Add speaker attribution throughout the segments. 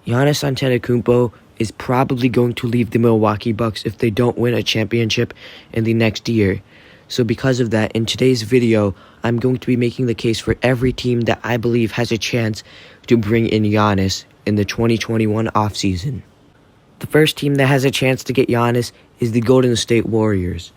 Speaker 1: Giannis Antetokounmpo is probably going to leave the Milwaukee Bucks if they don't win a championship in the next year. So because of that, in today's video, I'm going to be making the case for every team that I believe has a chance to bring in Giannis in the 2021 offseason. The first team that has a chance to get Giannis is the Golden State Warriors.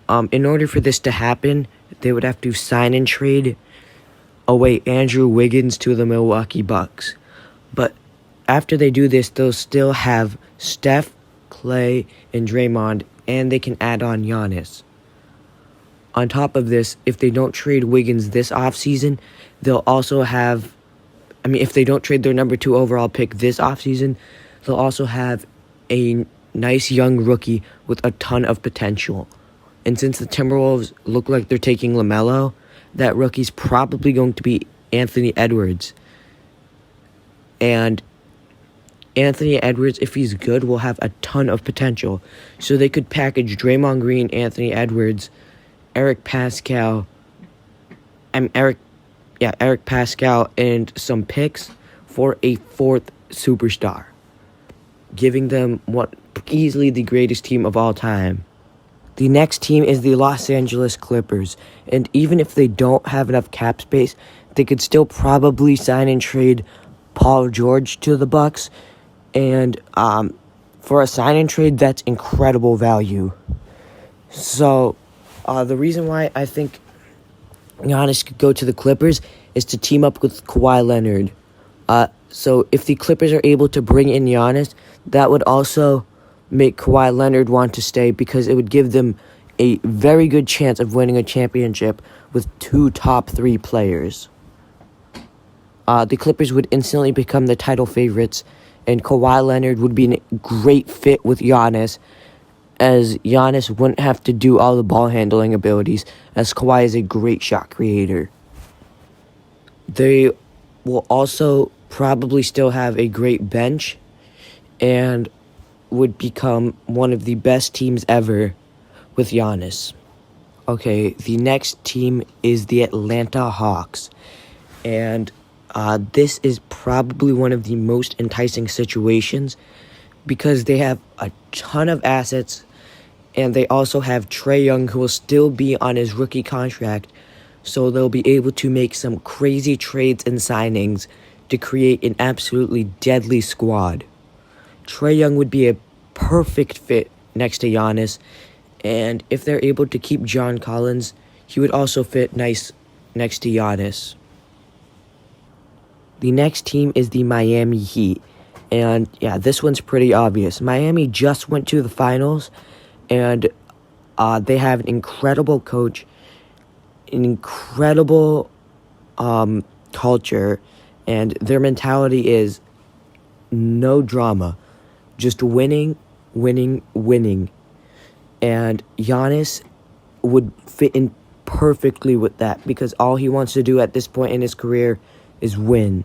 Speaker 1: In order for this to happen, they would have to sign and trade away Andrew Wiggins to the Milwaukee Bucks. But after they do this, they'll still have Steph, Clay, and Draymond, and they can add on Giannis. On top of this, if they don't trade Wiggins this offseason, they'll also have... if they don't trade their number 2 overall pick this offseason, they'll also have a nice young rookie with a ton of potential. And since the Timberwolves look like they're taking LaMelo, that rookie's probably going to be Anthony Edwards. And Anthony Edwards, if he's good, will have a ton of potential. So they could package Draymond Green, Anthony Edwards, Eric Pascal, and some picks for a 4th superstar, giving them easily the greatest team of all time. The next team is the Los Angeles Clippers, and even if they don't have enough cap space, they could still probably sign and trade Paul George to the Bucks, and for a sign and trade, that's incredible value. So the reason why I think Giannis could go to the Clippers is to team up with Kawhi Leonard. So if the Clippers are able to bring in Giannis, that would also make Kawhi Leonard want to stay because it would give them a very good chance of winning a championship with 2 top 3 players. The Clippers would instantly become the title favorites, and Kawhi Leonard would be a great fit with Giannis, as Giannis wouldn't have to do all the ball handling abilities, as Kawhi is a great shot creator. They will also probably still have a great bench and would become one of the best teams ever with Giannis. Okay, the next team is the Atlanta Hawks, and this is probably one of the most enticing situations because they have a ton of assets, and they also have Trae Young, who will still be on his rookie contract, so they'll be able to make some crazy trades and signings to create an absolutely deadly squad. Trae Young would be a perfect fit next to Giannis, and if they're able to keep John Collins, he would also fit nice next to Giannis. The next team is the Miami Heat, and yeah, this one's pretty obvious. Miami just went to the finals, and they have an incredible coach, an incredible culture, and their mentality is no drama, just winning. And Giannis would fit in perfectly with that because all he wants to do at this point in his career is win.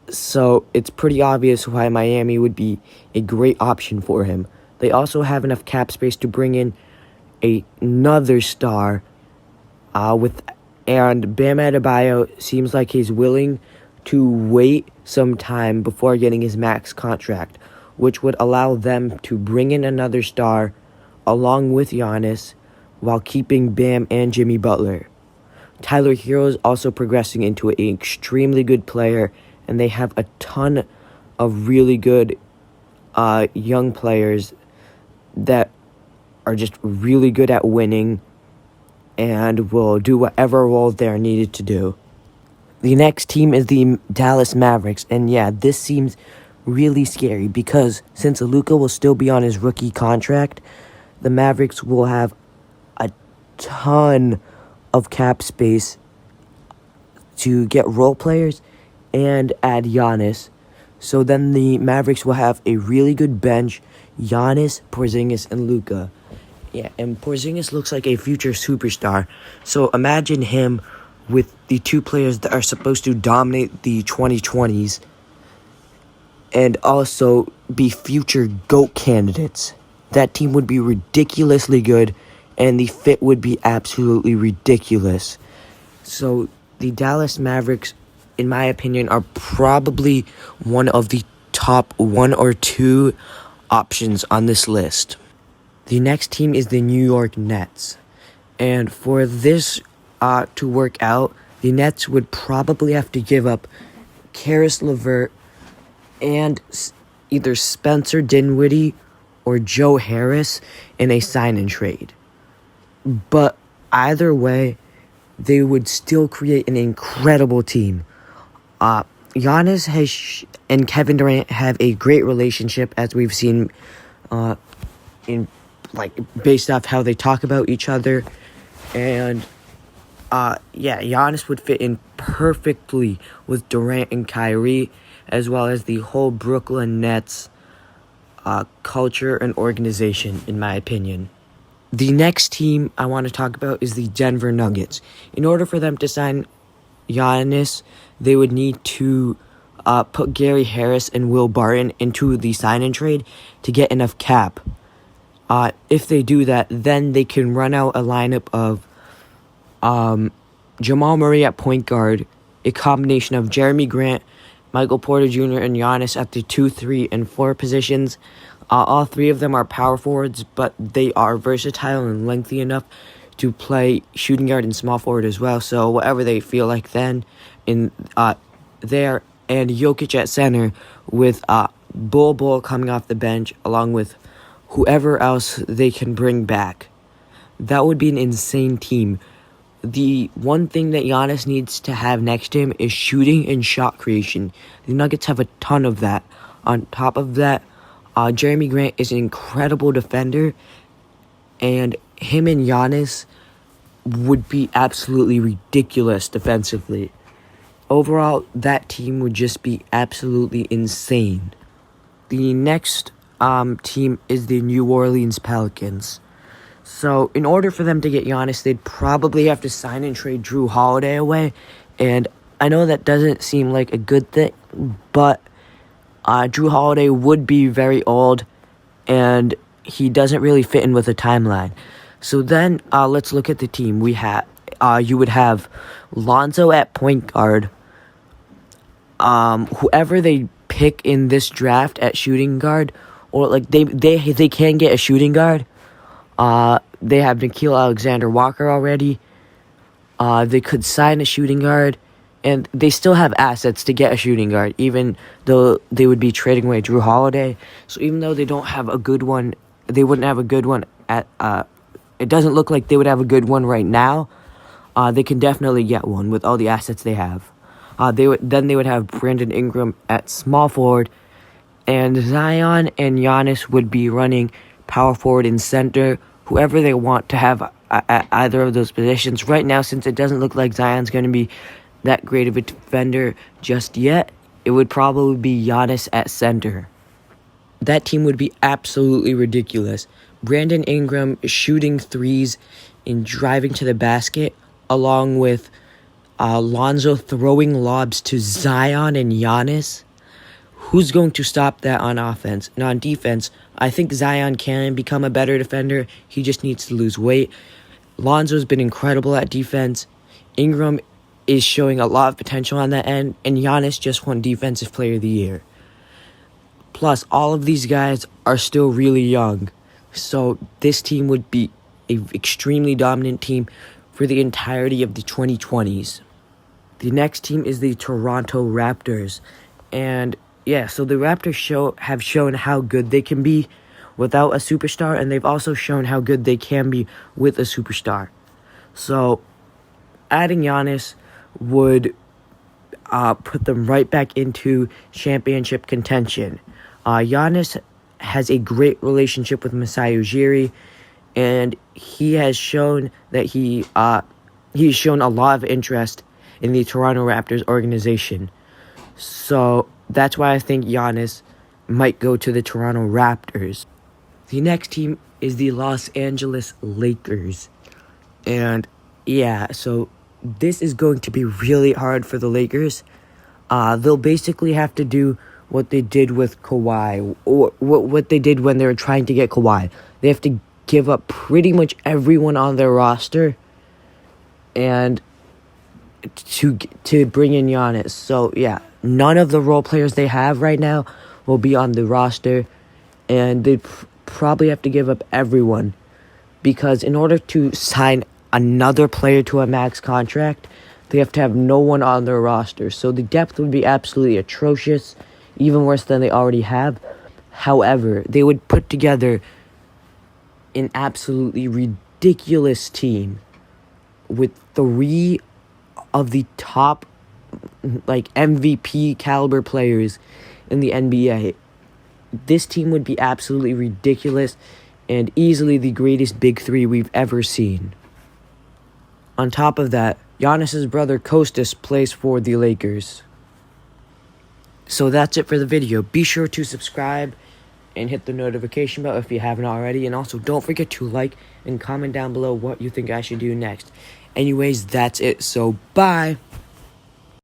Speaker 1: So it's pretty obvious why Miami would be a great option for him. They also have enough cap space to bring in another star, and Bam Adebayo seems like he's willing to wait some time before getting his max contract, which would allow them to bring in another star along with Giannis while keeping Bam and Jimmy Butler. Tyler Hero is also progressing into an extremely good player, and they have a ton of really good young players that are just really good at winning and will do whatever role they're needed to do. The next team is the Dallas Mavericks, and yeah, this seems really scary because since Luka will still be on his rookie contract, the Mavericks will have a ton of cap space to get role players and add Giannis. So then the Mavericks will have a really good bench, Giannis, Porzingis, and Luka. Yeah, and Porzingis looks like a future superstar. So imagine him with the 2 players that are supposed to dominate the 2020s and also be future GOAT candidates. That team would be ridiculously good, and the fit would be absolutely ridiculous. So the Dallas Mavericks in my opinion, are probably one of the top 1 or 2 options on this list. The next team is the New York Nets. And for this to work out, the Nets would probably have to give up Karis LeVert and either Spencer Dinwiddie or Joe Harris in a sign-and trade. But either way, they would still create an incredible team. Giannis and Kevin Durant have a great relationship, as we've seen based off how they talk about each other. And Giannis would fit in perfectly with Durant and Kyrie, as well as the whole Brooklyn Nets culture and organization, in my opinion. The next team I want to talk about is the Denver Nuggets. In order for them to sign Giannis, they would need to put Gary Harris and Will Barton into the sign-and trade to get enough cap. If they do that, then they can run out a lineup of Jamal Murray at point guard, a combination of Jeremy Grant, Michael Porter Jr., and Giannis at the 2, 3, and 4 positions. All 3 of them are power forwards, but they are versatile and lengthy enough to play shooting guard and small forward as well. So whatever they feel like then in there, and Jokic at center with Bull coming off the bench along with whoever else they can bring back. That would be an insane team. The one thing that Giannis needs to have next to him is shooting and shot creation. The Nuggets have a ton of that. On top of that, Jeremy Grant is an incredible defender, and him and Giannis would be absolutely ridiculous defensively. Overall, that team would just be absolutely insane. The next team is the New Orleans Pelicans. So, in order for them to get Giannis, they'd probably have to sign and trade Drew Holiday away. And I know that doesn't seem like a good thing, but Drew Holiday would be very old, and he doesn't really fit in with the timeline. So then, let's look at the team. You would have Lonzo at point guard. Whoever they pick in this draft at shooting guard, or like they can get a shooting guard. They have Nickeil Alexander-Walker already. They could sign a shooting guard, and they still have assets to get a shooting guard, even though they would be trading away Drew Holiday. So even though they don't have a good one, they wouldn't have a good one at. It doesn't look like they would have a good one right now. They can definitely get one with all the assets they have. They would have Brandon Ingram at small forward, and Zion and Giannis would be running power forward and center, whoever they want to have at either of those positions. Right now, since it doesn't look like Zion's going to be that great of a defender just yet, it would probably be Giannis at center. That team would be absolutely ridiculous. Brandon Ingram shooting threes and driving to the basket, along with Lonzo throwing lobs to Zion and Giannis. Who's going to stop that on offense? And on defense, I think Zion can become a better defender. He just needs to lose weight. Lonzo's been incredible at defense. Ingram is showing a lot of potential on that end. And Giannis just won Defensive Player of the Year. Plus, all of these guys are still really young. So this team would be an extremely dominant team for the entirety of the 2020s. The next team is the Toronto Raptors. And so the Raptors have shown how good they can be without a superstar, and they've also shown how good they can be with a superstar. So adding Giannis would put them right back into championship contention. Giannis has a great relationship with Masai Ujiri, and he has shown that he's shown a lot of interest in the Toronto Raptors organization. So that's why I think Giannis might go to the Toronto Raptors. The next team is the Los Angeles Lakers. And so this is going to be really hard for the Lakers. They'll basically have to do what they did with Kawhi, or what they did when they were trying to get Kawhi. They have to give up pretty much everyone on their roster, and to bring in Giannis. So yeah, none of the role players they have right now will be on the roster, and they probably have to give up everyone, because in order to sign another player to a max contract, they have to have no one on their roster. So the depth would be absolutely atrocious, even worse than they already have. However, they would put together an absolutely ridiculous team with 3 of the top MVP caliber players in the NBA. This team would be absolutely ridiculous and easily the greatest big 3 we've ever seen. On top of that, Giannis' brother Kostas plays for the Lakers. So that's it for the video. Be sure to subscribe and hit the notification bell if you haven't already. And also, don't forget to like and comment down below what you think I should do next. Anyways, that's it. So, bye.